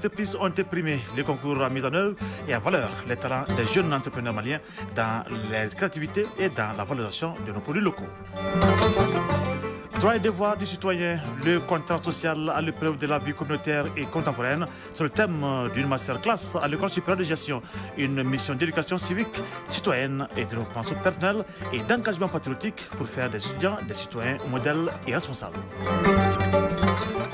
Les entreprises ont été primées, les concours mis en œuvre et en valeur les talents des jeunes entrepreneurs maliens dans les créativités et dans la valorisation de nos produits locaux. Droits et devoirs du citoyen, le contrat social à l'épreuve de la vie communautaire et contemporaine, sur le thème d'une masterclass à l'École supérieure de gestion, une mission d'éducation civique, citoyenne et de développement personnel et d'engagement patriotique pour faire des étudiants des citoyens modèles et responsables.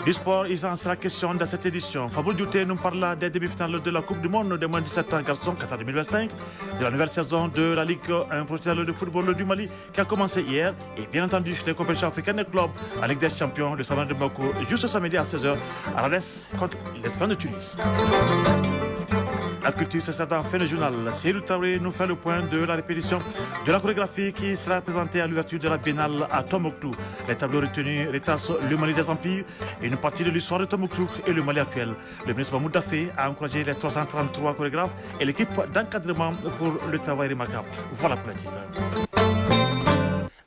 Du sport, il en sera question dans cette édition. Fabrice Douté nous parlera des demi-finales de la Coupe du Monde des moins de 17 ans garçons Qatar 2025, de la nouvelle saison de la Ligue 1 professionnelle de football du Mali qui a commencé hier et bien entendu les compétitions africaines et clubs à Ligue des Champions de Savane de Bamako juste samedi à 16h à Rennes contre l'Espagne de Tunis. La culture, ce sera dans fin de journal. Cyril Traoré nous fait le point de la répétition de la chorégraphie qui sera présentée à l'ouverture de la Biennale à Tombouctou. Les tableaux retenus retracent le Mali des Empires et une partie de l'histoire de Tombouctou et le Mali actuel. Le ministre Mahmoud Dafé a encouragé les 333 chorégraphes et l'équipe d'encadrement pour le travail remarquable. Voilà pour le titre.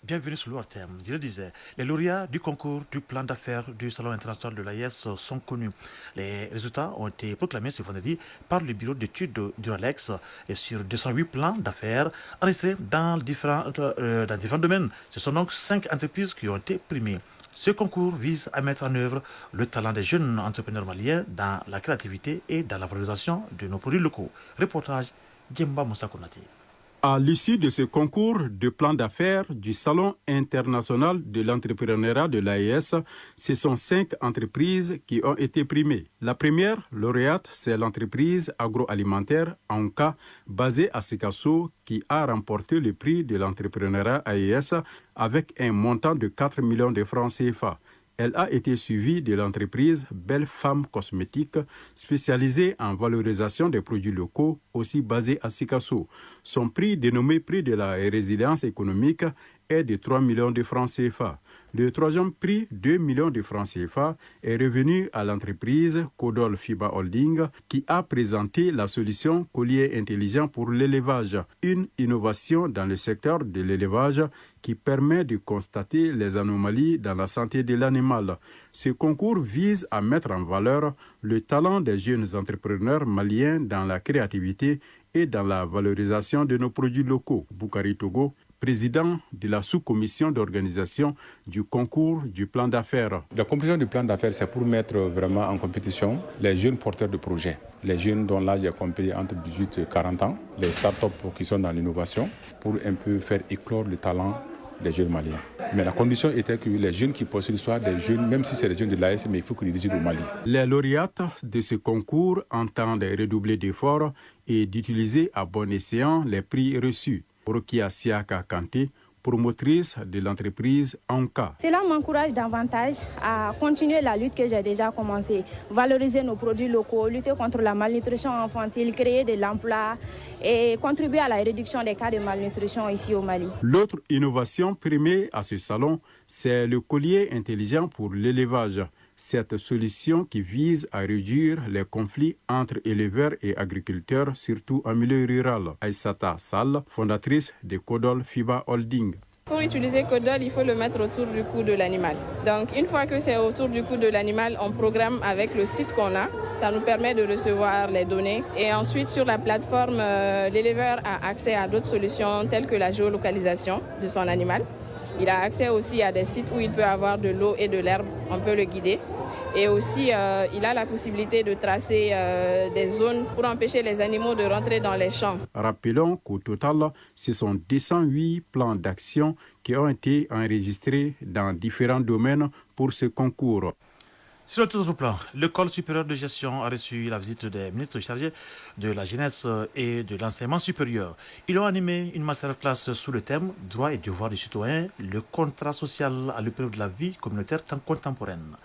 Bienvenue sur l'ORTM. Je le disais, les lauréats du concours du plan d'affaires du Salon international de l'AIS sont connus. Les résultats ont été proclamés ce vendredi par le bureau d'études du RALEX et sur 208 plans d'affaires enregistrés dans différents domaines. Ce sont donc 5 entreprises qui ont été primées. Ce concours vise à mettre en œuvre le talent des jeunes entrepreneurs maliens dans la créativité et dans la valorisation de nos produits locaux. Reportage Djemba Moussa Konati. À l'issue de ce concours de plan d'affaires du Salon international de l'entrepreneuriat de l'AES, ce sont 5 entreprises qui ont été primées. La première lauréate, c'est l'entreprise agroalimentaire Anka, basée à Sikasso, qui a remporté le prix de l'entrepreneuriat AES avec un montant de 4 millions de francs CFA. Elle a été suivie de l'entreprise Belle Femme Cosmétique, spécialisée en valorisation des produits locaux, aussi basée à Sikasso. Son prix, dénommé prix de la résilience économique, est de 3 millions de francs CFA. Le troisième prix, 2 millions de francs CFA, est revenu à l'entreprise Codol Fiba Holding qui a présenté la solution collier intelligent pour l'élevage, une innovation dans le secteur de l'élevage qui permet de constater les anomalies dans la santé de l'animal. Ce concours vise à mettre en valeur le talent des jeunes entrepreneurs maliens dans la créativité et dans la valorisation de nos produits locaux. Boukari Togo, président de la sous-commission d'organisation du concours du plan d'affaires. La compétition du plan d'affaires, c'est pour mettre vraiment en compétition les jeunes porteurs de projets, les jeunes dont l'âge est compris entre 18 et 40 ans, les startups qui sont dans l'innovation, pour un peu faire éclore le talent des jeunes maliens. Mais la condition était que les jeunes qui postulent soient des jeunes, même si c'est des jeunes de l'AS, mais il faut qu'ils résident au Mali. Les lauréates de ce concours entendent redoubler d'efforts et d'utiliser à bon escient les prix reçus. Rokia Siaka Kanté, promotrice de l'entreprise Anka. Cela m'encourage davantage à continuer la lutte que j'ai déjà commencée, valoriser nos produits locaux, lutter contre la malnutrition infantile, créer de l'emploi et contribuer à la réduction des cas de malnutrition ici au Mali. L'autre innovation primée à ce salon, c'est le collier intelligent pour l'élevage. Cette solution qui vise à réduire les conflits entre éleveurs et agriculteurs, surtout en milieu rural. Aïssata Sall, fondatrice de Codol Fiba Holding. Pour utiliser Codol, il faut le mettre autour du cou de l'animal. Donc une fois que c'est autour du cou de l'animal, on programme avec le site qu'on a. Ça nous permet de recevoir les données. Et ensuite, sur la plateforme, l'éleveur a accès à d'autres solutions telles que la géolocalisation de son animal. Il a accès aussi à des sites où il peut avoir de l'eau et de l'herbe, on peut le guider. Et aussi, il a la possibilité de tracer des zones pour empêcher les animaux de rentrer dans les champs. Rappelons qu'au total, ce sont 208 plans d'action qui ont été enregistrés dans différents domaines pour ce concours. Sur l'autre plan, l'École supérieure de gestion a reçu la visite des ministres chargés de la jeunesse et de l'enseignement supérieur. Ils ont animé une masterclass sous le thème « Droits et devoirs du citoyen, le contrat social à l'épreuve de la vie communautaire contemporaine ».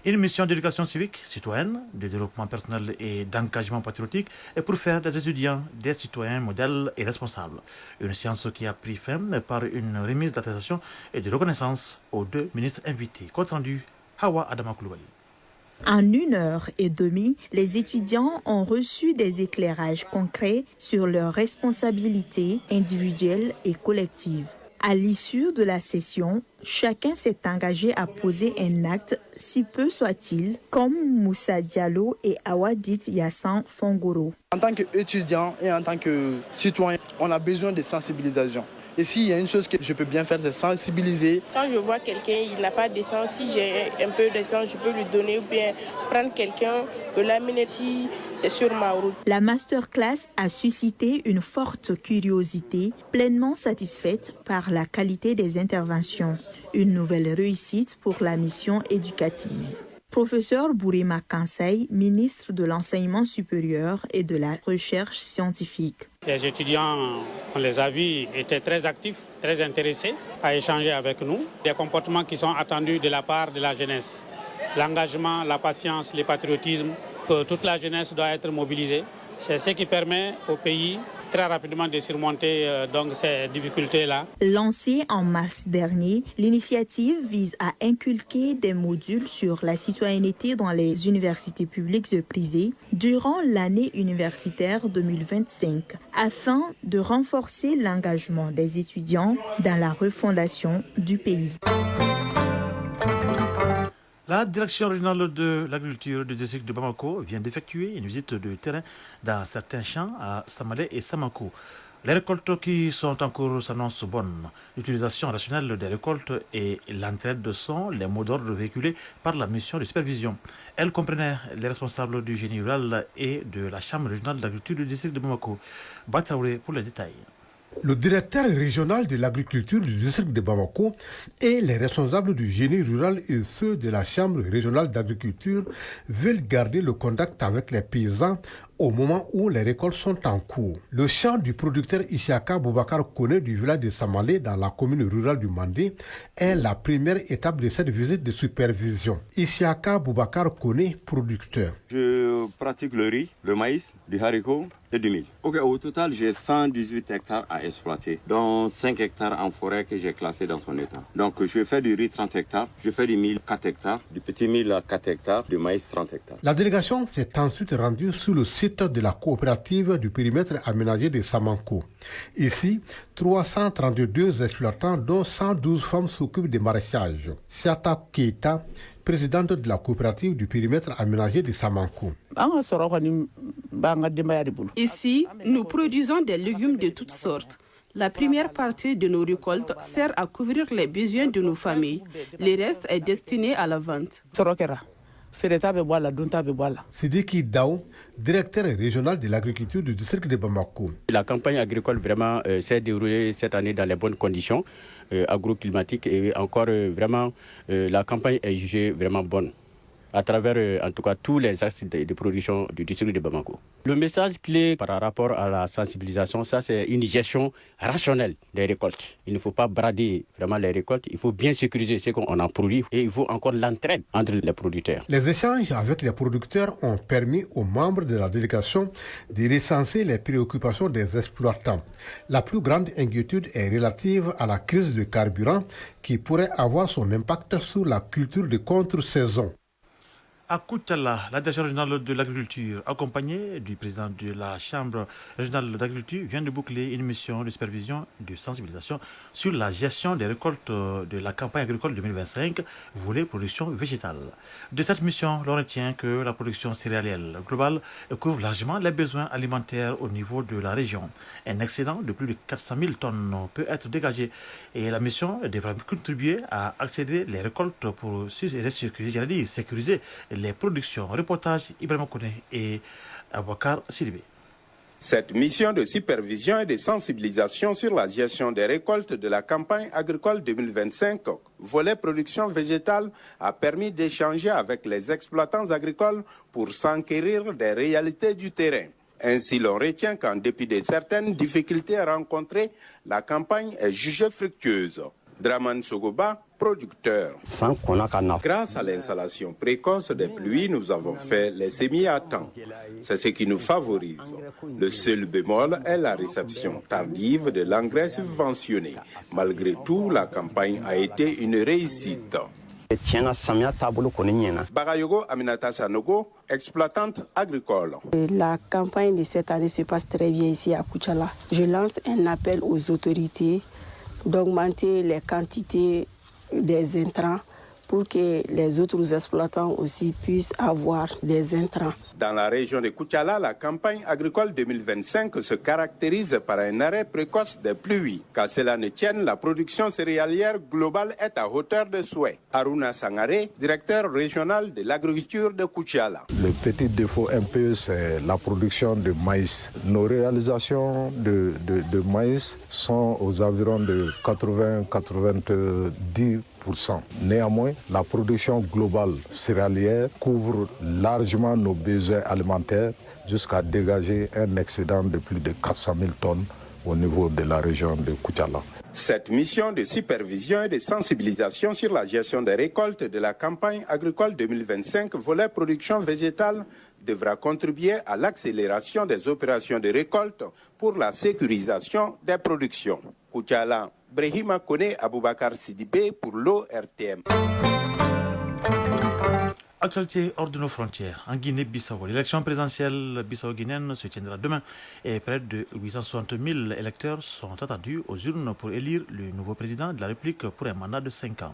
Une mission d'éducation civique, citoyenne, de développement personnel et d'engagement patriotique est pour faire des étudiants des citoyens modèles et responsables. Une séance qui a pris fin par une remise d'attestation et de reconnaissance aux 2 ministres invités. Compte rendu, Hawa Adama Koulibaly. En 1h30, les étudiants ont reçu des éclairages concrets sur leurs responsabilités individuelles et collectives. À l'issue de la session, chacun s'est engagé à poser un acte, si peu soit-il, comme Moussa Diallo et Awadit Yassan Fongoro. En tant qu'étudiant et en tant que citoyen, on a besoin de sensibilisation. Et s'il y a une chose que je peux bien faire, c'est sensibiliser. Quand je vois quelqu'un, il n'a pas d'essence, si j'ai un peu d'essence, je peux lui donner ou bien prendre quelqu'un, l'amener si c'est sur ma route. La masterclass a suscité une forte curiosité, pleinement satisfaite par la qualité des interventions. Une nouvelle réussite pour la mission éducative. Professeur Bourima Kansei, ministre de l'Enseignement supérieur et de la Recherche scientifique. Les étudiants, on les a vus, étaient très actifs, très intéressés à échanger avec nous. Des comportements qui sont attendus de la part de la jeunesse. L'engagement, la patience, le patriotisme, que toute la jeunesse doit être mobilisée. C'est ce qui permet au pays très rapidement de surmonter ces difficultés-là. Lancée en mars dernier, l'initiative vise à inculquer des modules sur la citoyenneté dans les universités publiques et privées durant l'année universitaire 2025, afin de renforcer l'engagement des étudiants dans la refondation du pays. La direction régionale de l'agriculture du district de Bamako vient d'effectuer une visite de terrain dans certains champs à Samalé et Samako. Les récoltes qui sont en cours s'annoncent bonnes. L'utilisation rationnelle des récoltes et l'entraide sont les mots d'ordre véhiculés par la mission de supervision. Elle comprenait les responsables du génie rural et de la chambre régionale d'agriculture du district de Bamako. Bataouré pour les détails. Le directeur régional de l'agriculture du district de Bamako et les responsables du génie rural et ceux de la chambre régionale d'agriculture veulent garder le contact avec les paysans au moment où les récoltes sont en cours. Le champ du producteur Isiaka Boubacar Kone du village de Samalé dans la commune rurale du Mandé est la première étape de cette visite de supervision. Isiaka Boubacar Kone, producteur. Je pratique le riz, le maïs, du haricot et du mil. Au total, j'ai 118 hectares à exploiter, dont 5 hectares en forêt que j'ai classé dans son état. Donc je fais du riz 30 hectares, je fais du mil 4 hectares, du petit mil à 4 hectares, du maïs 30 hectares. La délégation s'est ensuite rendue sur le site de la coopérative du périmètre aménagé de Samanko. Ici, 332 exploitants, dont 112 femmes, s'occupent des maraîchages. Chata Keita, présidente de la coopérative du périmètre aménagé de Samanko. Ici, nous produisons des légumes de toutes sortes. La première partie de nos récoltes sert à couvrir les besoins de nos familles. Le reste est destiné à la vente. Sidiki Dao, directeur régional de l'agriculture du district de Bamako. La campagne agricole vraiment s'est déroulée cette année dans les bonnes conditions agroclimatiques et encore la campagne est jugée vraiment bonne à travers en tout cas tous les axes de production du district de Bamako. Le message clé par rapport à la sensibilisation, ça c'est une gestion rationnelle des récoltes. Il ne faut pas brader vraiment les récoltes, il faut bien sécuriser ce qu'on en produit et il faut encore l'entraide entre les producteurs. Les échanges avec les producteurs ont permis aux membres de la délégation de recenser les préoccupations des exploitants. La plus grande inquiétude est relative à la crise de carburant qui pourrait avoir son impact sur la culture de contre-saison. À Koutchala, la direction régionale de l'agriculture, accompagnée du président de la Chambre régionale d'agriculture, vient de boucler une mission de supervision et de sensibilisation sur la gestion des récoltes de la campagne agricole 2025, volet production végétale. De cette mission, l'on retient que la production céréalière globale couvre largement les besoins alimentaires au niveau de la région. Un excédent de plus de 400 000 tonnes peut être dégagé et la mission devra contribuer à accélérer les récoltes pour sécuriser les productions. Reportage Ibrahim Kone et Abouakar Silibé. Cette mission de supervision et de sensibilisation sur la gestion des récoltes de la campagne agricole 2025, volet production végétale, a permis d'échanger avec les exploitants agricoles pour s'enquérir des réalités du terrain. Ainsi, l'on retient qu'en dépit de certaines difficultés rencontrées, la campagne est jugée fructueuse. Draman Sogoba, producteur. Grâce à l'installation précoce des pluies, nous avons fait les semis à temps. C'est ce qui nous favorise. Le seul bémol est la réception tardive de l'engrais subventionné. Malgré tout, la campagne a été une réussite. Bagayogo Aminata Sanogo, exploitante agricole. La campagne de cette année se passe très bien ici à Koutchala. Je lance un appel aux autorités d'augmenter les quantités des intrants pour que les autres exploitants aussi puissent avoir des intrants. Dans la région de Koutiala, la campagne agricole 2025 se caractérise par un arrêt précoce des pluies. Qu'à cela ne tienne, la production céréalière globale est à hauteur de souhait. Aruna Sangare, directeur régional de l'agriculture de Koutiala. Le petit défaut un peu, c'est la production de maïs. Nos réalisations de maïs sont aux environs de 80-90%. Néanmoins, la production globale céréalière couvre largement nos besoins alimentaires jusqu'à dégager un excédent de plus de 400 000 tonnes au niveau de la région de Koutiala. Cette mission de supervision et de sensibilisation sur la gestion des récoltes de la campagne agricole 2025 volet production végétale devra contribuer à l'accélération des opérations de récolte pour la sécurisation des productions. Koutiala, Brahima Kone Aboubakar Sidibé pour l'ORTM. Actualité hors de nos frontières. En Guinée-Bissau, l'élection présidentielle bissau-guinéenne se tiendra demain et près de 860 000 électeurs sont attendus aux urnes pour élire le nouveau président de la République pour un mandat de 5 ans.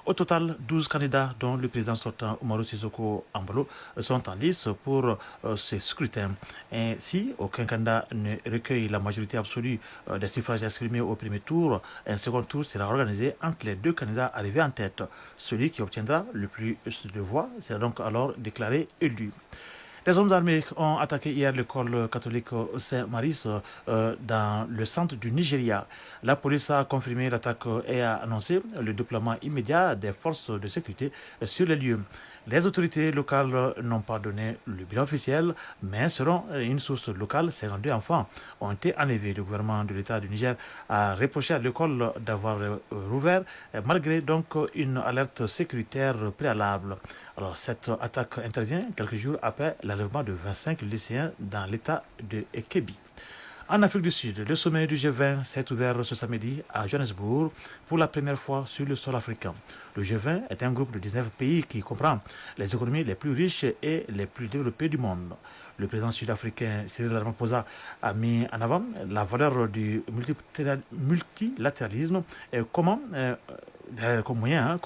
Au total, 12 candidats, dont le président sortant Umaru Sissoko Embalo, sont en lice pour ce scrutin. Ainsi, aucun candidat ne recueille la majorité absolue des suffrages exprimés au premier tour. Un second tour sera organisé entre les deux candidats arrivés en tête. Celui qui obtiendra le plus de voix sera donc alors déclaré élu. Les hommes armés ont attaqué hier l'école catholique Saint-Maurice dans le centre du Nigeria. La police a confirmé l'attaque et a annoncé le déploiement immédiat des forces de sécurité sur les lieux. Les autorités locales n'ont pas donné le bilan officiel, mais selon une source locale, 52 enfants ont été enlevés. Le gouvernement de l'État du Niger a reproché à l'école d'avoir rouvert malgré donc une alerte sécuritaire préalable. Alors cette attaque intervient quelques jours après l'enlèvement de 25 lycéens dans l'État de Kebbi. En Afrique du Sud, le sommet du G20 s'est ouvert ce samedi à Johannesburg pour la première fois sur le sol africain. Le G20 est un groupe de 19 pays qui comprend les économies les plus riches et les plus développées du monde. Le président sud-africain Cyril Ramaphosa a mis en avant la valeur du multilatéralisme comme moyen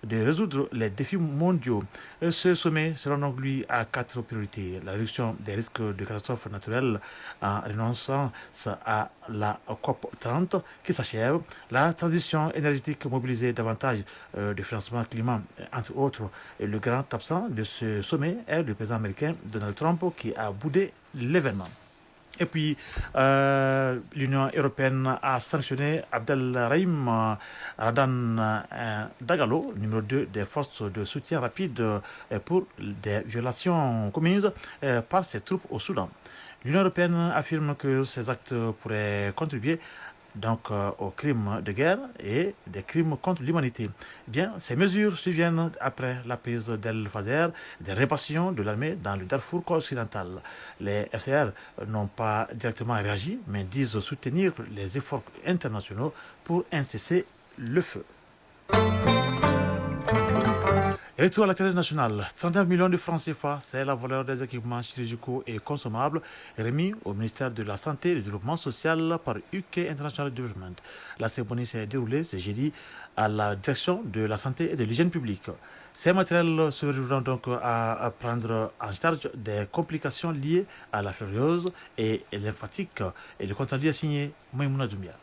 de résoudre les défis mondiaux. Ce sommet sera donc lui à 4 priorités. La réduction des risques de catastrophes naturelles en renonçant à la COP 30 qui s'achève, la transition énergétique, mobiliser davantage de financement climat, entre autres. Et le grand absent de ce sommet est le président américain Donald Trump qui a boudé l'événement. Et puis, l'Union européenne a sanctionné Abdelrahim Radan Dagalo, numéro 2 des forces de soutien rapide pour des violations commises par ses troupes au Soudan. L'Union européenne affirme que ces actes pourraient contribuer donc aux crimes de guerre et des crimes contre l'humanité. Bien, ces mesures surviennent après la prise d'El Fazer, des répressions de l'armée dans le Darfour occidental. Les FCR n'ont pas directement réagi, mais disent soutenir les efforts internationaux pour un cessez-le-feu. Retour à la télé nationale, 39 millions de francs CFA, c'est la valeur des équipements chirurgicaux et consommables remis au ministère de la Santé et du Développement social par UK International Development. La cérémonie s'est déroulée ce jeudi à la direction de la santé et de l'hygiène publique. Ces matériels serviront donc à prendre en charge des complications liées à la fibrose et lymphatique. Et le compte rendu est signé Maïmouna Doumbia.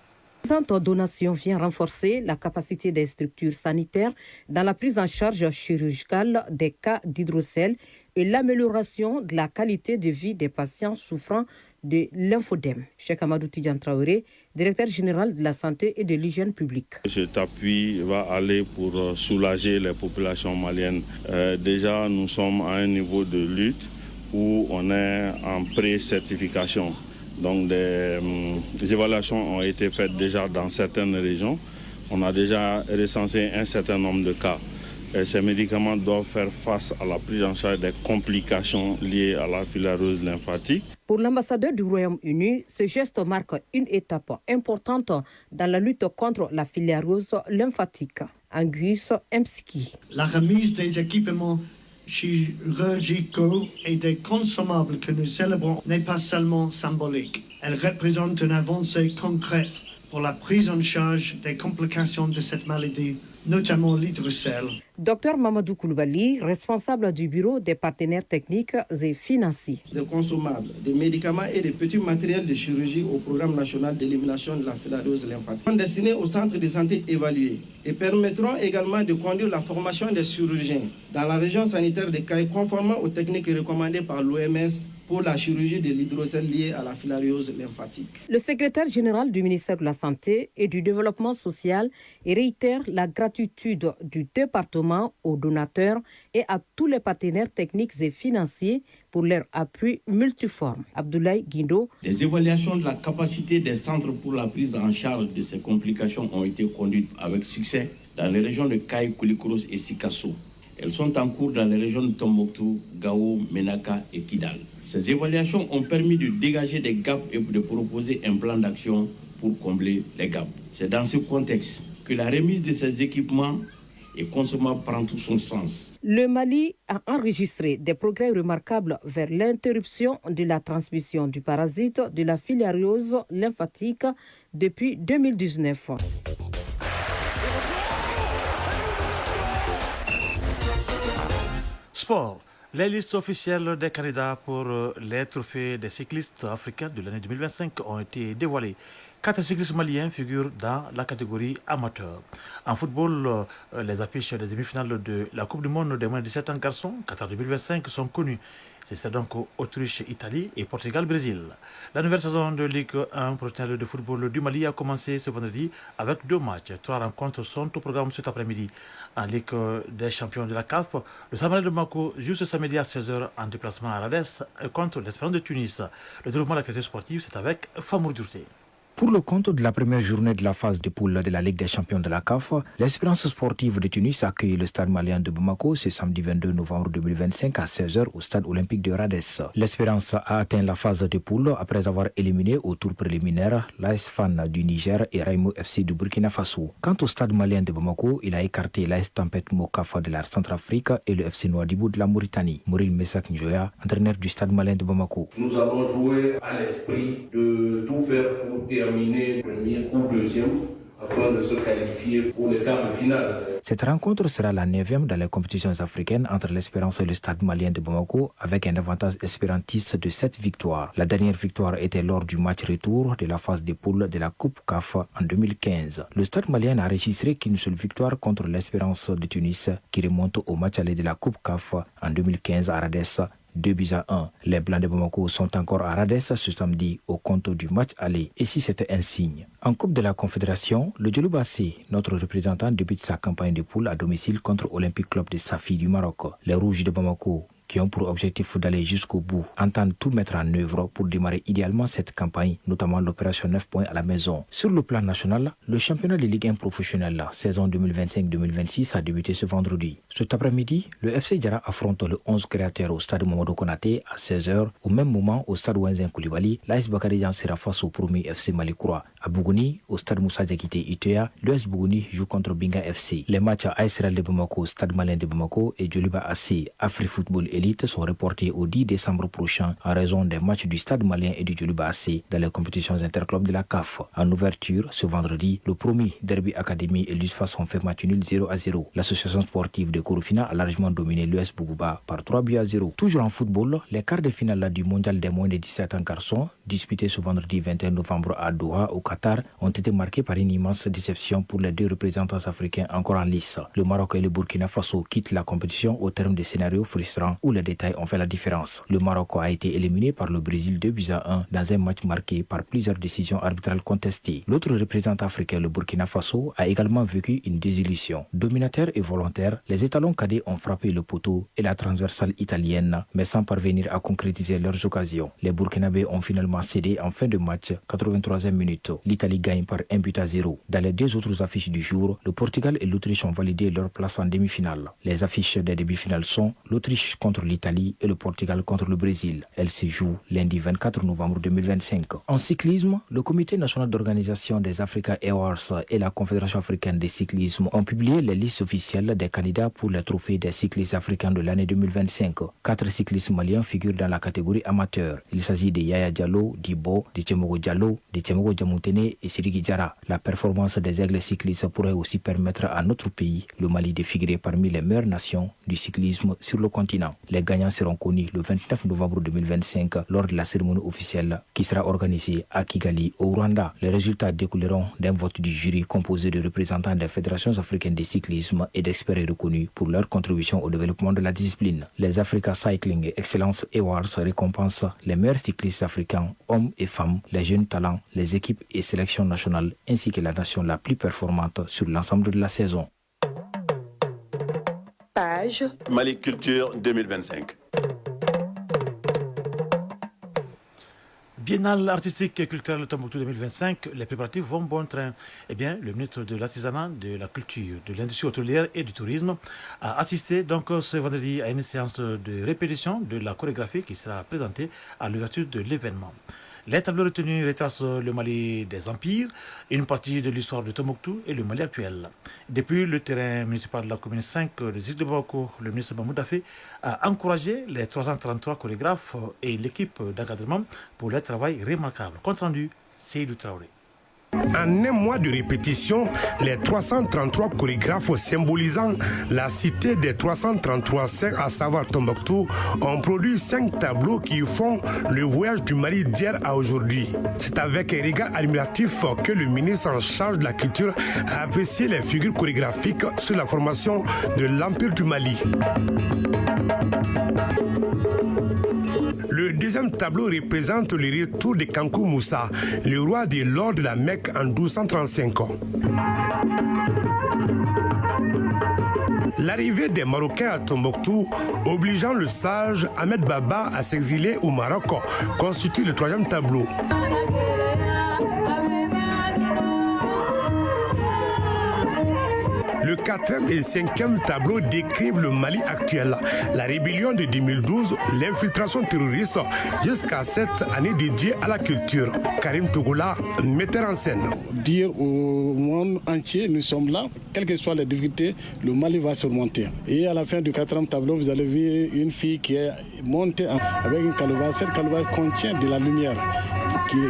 Cette donation vient renforcer la capacité des structures sanitaires dans la prise en charge chirurgicale des cas d'hydrocèle et l'amélioration de la qualité de vie des patients souffrant de lymphodème. Cheikh Amadou Tidjan Traoré, directeur général de la santé et de l'hygiène publique. Cet appui va aller pour soulager les populations maliennes. Déjà, nous sommes à un niveau de lutte où on est en pré-certification. Donc des évaluations ont été faites déjà dans certaines régions. On a déjà recensé un certain nombre de cas. Et ces médicaments doivent faire face à la prise en charge des complications liées à la filariose lymphatique. Pour l'ambassadeur du Royaume-Uni, ce geste marque une étape importante dans la lutte contre la filariose lymphatique. Angus Emski. La remise des équipements chirurgicaux et des consommables que nous célébrons n'est pas seulement symbolique. Elle représente une avancée concrète pour la prise en charge des complications de cette maladie, notamment l'hydrocèle. Docteur Mamadou Koulibaly, responsable du bureau des partenaires techniques et financiers. Des consommables, des médicaments et des petits matériels de chirurgie au programme national d'élimination de la filariose lymphatique sont destinés aux centres de santé évalués et permettront également de conduire la formation des chirurgiens dans la région sanitaire de Caille conformément aux techniques recommandées par l'OMS pour la chirurgie de l'hydrocèle liée à la filariose lymphatique. Le secrétaire général du ministère de la Santé et du Développement social réitère la gratitude du département aux donateurs et à tous les partenaires techniques et financiers pour leur appui multiforme. Abdoulaye Guindo. Les évaluations de la capacité des centres pour la prise en charge de ces complications ont été conduites avec succès dans les régions de Caille, Koulikouros et Sikasso. Elles sont en cours dans les régions de Tombouctou, Gao, Menaka et Kidal. Ces évaluations ont permis de dégager des gaps et de proposer un plan d'action pour combler les gaps. C'est dans ce contexte que la remise de ces équipements et consommable prend tout son sens. Le Mali a enregistré des progrès remarquables vers l'interruption de la transmission du parasite de la filariose lymphatique depuis 2019. Sport. Les listes officielles des candidats pour les trophées des cyclistes africains de l'année 2025 ont été dévoilées. 4 cyclistes maliens figurent dans la catégorie amateur. En football, les affiches des demi-finales de la Coupe du Monde des moins de 17 ans garçons, Qatar 2025, sont connues. C'est donc Autriche, Italie et Portugal, Brésil. La nouvelle saison de Ligue 1 professionnelle de football du Mali a commencé ce vendredi avec 2 matchs. 3 rencontres sont au programme cet après-midi. En Ligue des champions de la CAF, le Samal de Bamako joue ce samedi à 16h en déplacement à Radès contre l'Espérance de Tunis. Le développement de l'activité sportive, c'est avec Famour Durté. Pour le compte de la première journée de la phase de poule de la Ligue des champions de la CAF, l'Espérance sportive de Tunis accueille le stade malien de Bamako ce samedi 22 novembre 2025 à 16h au stade olympique de Radès. L'Espérance a atteint la phase de poule après avoir éliminé au tour préliminaire l'AS Fan du Niger et Raimo FC du Burkina Faso. Quant au stade malien de Bamako, il a écarté l'AS Tempête Mokafa de la Centrafrique et le FC Nouadhibou de la Mauritanie. Mouril Messak Njoya, entraîneur du stade malien de Bamako. Nous avons joué à l'esprit de tout faire pour terminer premier ou deuxième afin de se qualifier pour les quarts de finale. Cette rencontre sera la 9e dans les compétitions africaines entre l'Espérance et le stade malien de Bamako avec un avantage espérantiste de 7 victoires. La dernière victoire était lors du match retour de la phase de poule de la Coupe CAF en 2015. Le stade malien n'a enregistré qu'une seule victoire contre l'Espérance de Tunis qui remonte au match aller de la Coupe CAF en 2015 à Radès. 2-1. Les Blancs de Bamako sont encore à Radès ce samedi au compte du match aller. Et si c'était un signe? En Coupe de la Confédération, le Djoloba C, notre représentant, débute sa campagne de poule à domicile contre Olympique Club de Safi du Maroc. Les Rouges de Bamako, qui ont pour objectif d'aller jusqu'au bout, entendent tout mettre en œuvre pour démarrer idéalement cette campagne, notamment l'opération 9 points à la maison. Sur le plan national, le championnat de Ligue 1 professionnelle, saison 2025-2026, a débuté ce vendredi. Cet après-midi, le FC Diarra affronte le 11 créateur au stade Mamadou Konaté à 16h. Au même moment, au stade Ouenzen Koulibaly, l'AS Bakarijan sera face au premier FC Malikoura. À Bougouni, au stade Moussa Diakité Itea, l'AS Bougouni joue contre Binga FC. Les matchs à Israël de Bamako, stade Malien de Bamako et Djoliba AC, Afri Football Elite sont reportés au 10 décembre prochain en raison des matchs du stade malien et du Djoliba AC dans les compétitions interclubs de la CAF. En ouverture, ce vendredi, le premier Derby Academy et l'USFA ont fait match nul 0-0. L'association sportive de Korofina a largement dominé l'US Bougouba par 3-0. Toujours en football, les quarts de finale du mondial des moins de 17 ans garçons, disputés ce vendredi 21 novembre à Doha, au Qatar, ont été marqués par une immense déception pour les 2 représentants africains encore en lice. Le Maroc et le Burkina Faso quittent la compétition au terme de scénarios frustrants où les détails ont fait la différence. Le Maroc a été éliminé par le Brésil 2-1 dans un match marqué par plusieurs décisions arbitrales contestées. L'autre représentant africain, le Burkina Faso, a également vécu une désillusion. Dominateur et volontaire, les étalons cadets ont frappé le poteau et la transversale italienne, mais sans parvenir à concrétiser leurs occasions. Les Burkinabés ont finalement cédé en fin de match, 83e minute. L'Italie gagne par 1-0. Dans les 2 autres affiches du jour, le Portugal et l'Autriche ont validé leur place en demi-finale. Les affiches des demi-finales sont l'Autriche contre l'Italie et le Portugal contre le Brésil. Elle se joue lundi 24 novembre 2025. En cyclisme, le Comité national d'organisation des Africa Awards et la Confédération africaine des cyclisme ont publié les listes officielles des candidats pour les trophées des cyclistes africains de l'année 2025. 4 cyclistes maliens figurent dans la catégorie amateur. Il s'agit de Yaya Diallo, Dibo, de Tchemogo Diallo, de Tchemogo Djamoutene Séné et Sirigi Diarra. La performance des aigles cyclistes pourrait aussi permettre à notre pays, le Mali, de figurer parmi les meilleures nations du cyclisme sur le continent. Les gagnants seront connus le 29 novembre 2025 lors de la cérémonie officielle qui sera organisée à Kigali, au Rwanda. Les résultats découleront d'un vote du jury composé de représentants des fédérations africaines de cyclisme et d'experts reconnus pour leur contribution au développement de la discipline. Les Africa Cycling Excellence Awards récompensent les meilleurs cyclistes africains, hommes et femmes, les jeunes talents, les équipes et sélections nationales, ainsi que la nation la plus performante sur l'ensemble de la saison. Page Mali Culture 2025. Biennale artistique et culturelle Tombouctou 2025, les préparatifs vont bon train. Eh bien, le ministre de l'Artisanat, de la Culture, de l'Industrie hôtelière et du Tourisme a assisté donc ce vendredi à une séance de répétition de la chorégraphie qui sera présentée à l'ouverture de l'événement. Les tableaux retenus retracent le Mali des empires, une partie de l'histoire de Tombouctou et le Mali actuel. Depuis le terrain municipal de la commune 5 de Zik de Bamako, le ministre Mahmoud Daffé a encouragé les 333 chorégraphes et l'équipe d'encadrement pour leur travail remarquable. Compte rendu, Seydou Traoré. En un mois de répétition, les 333 chorégraphes symbolisant la cité des 333 saints, à savoir Tombouctou, ont produit 5 tableaux qui font le voyage du Mali d'hier à aujourd'hui. C'est avec un regard admiratif que le ministre en charge de la culture a apprécié les figures chorégraphiques sur la formation de l'Empire du Mali. Le deuxième tableau représente le retour de Kankou Moussa, le roi de l'or de la Mecque en 1235. L'arrivée des Marocains à Tombouctou, obligeant le sage Ahmed Baba à s'exiler au Maroc, constitue le troisième tableau. Le quatrième et cinquième tableau décrivent le Mali actuel, la rébellion de 2012, l'infiltration terroriste, jusqu'à cette année dédiée à la culture. Karim Tougoula, metteur en scène. Dire au monde entier, nous sommes là, quelles que soient les difficultés, le Mali va surmonter. Et à la fin du quatrième tableau, vous allez voir une fille qui est montée avec une calebasse. Cette calebasse contient de la lumière.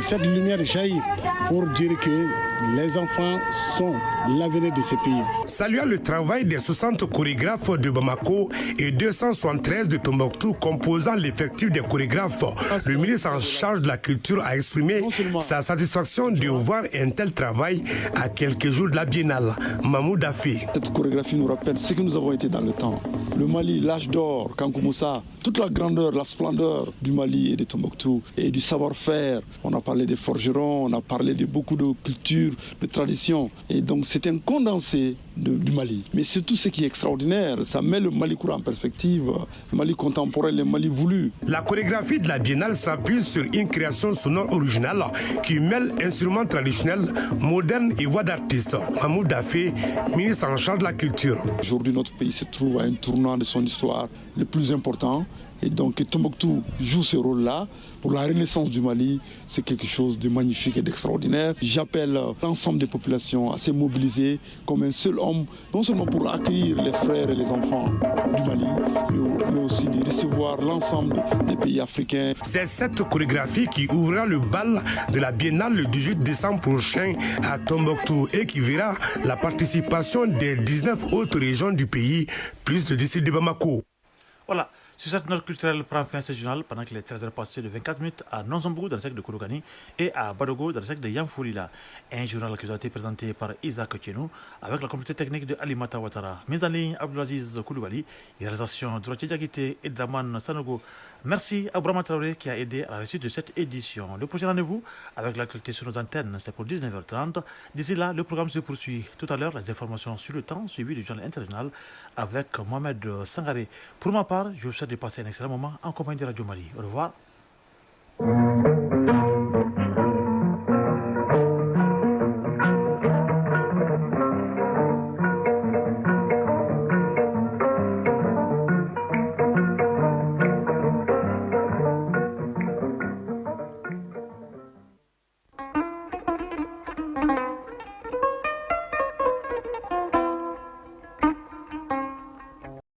Cette lumière jaillit pour dire que les enfants sont l'avenir de ce pays. Saluant le travail des 60 chorégraphes de Bamako et 273 de Tombouctou composant l'effectif des chorégraphes, le ministre en charge de la culture a exprimé sa satisfaction de voir un tel travail à quelques jours de la biennale. Mahmoud Daffé. Cette chorégraphie nous rappelle ce que nous avons été dans le temps. Le Mali, l'âge d'or, Kankou Moussa, toute la grandeur, la splendeur du Mali et de Tombouctou et du savoir-faire. On a parlé des forgerons, on a parlé de beaucoup de cultures, de traditions. Et donc c'est un condensé du Mali. Mais c'est tout ce qui est extraordinaire. Ça met le Mali courant en perspective, le Mali contemporain, le Mali voulu. La chorégraphie de la biennale s'appuie sur une création sonore originale qui mêle instruments traditionnels, modernes et voix d'artistes. Mahmoud Daffé, ministre en charge de la culture. Aujourd'hui, notre pays se trouve à un tournant de son histoire le plus important. Et donc Tombouctou joue ce rôle-là pour la renaissance du Mali. C'est quelque chose de magnifique et d'extraordinaire. J'appelle l'ensemble des populations à se mobiliser comme un seul homme, non seulement pour accueillir les frères et les enfants du Mali, mais aussi de recevoir l'ensemble des pays africains. C'est cette chorégraphie qui ouvrira le bal de la biennale le 18 décembre prochain à Tombouctou et qui verra la participation des 19 autres régions du pays, plus de districts de Bamako. Voilà. Sur cette note culturelle prend fin ce journal pendant que les 13h passées de 24 minutes à Nonzombourg dans le secteur de Kolokani et à Badogo dans le secteur de Yamfoulila. Un journal qui vous a été présenté par Isaac Tchenou avec la complété technique de Alimata Ouattara. Mise en ligne Abdelaziz Koulibaly, réalisation de Rotier Diakité et Draman Sanogo. Merci à Brahma Traoré qui a aidé à la réussite de cette édition. Le prochain rendez-vous avec l'actualité sur nos antennes, c'est pour 19h30. D'ici là, le programme se poursuit. Tout à l'heure, les informations sur le temps suivies du journal international avec Mohamed Sangaré. Pour ma part, je vous souhaite de passer un excellent moment en compagnie de Radio Mali. Au revoir.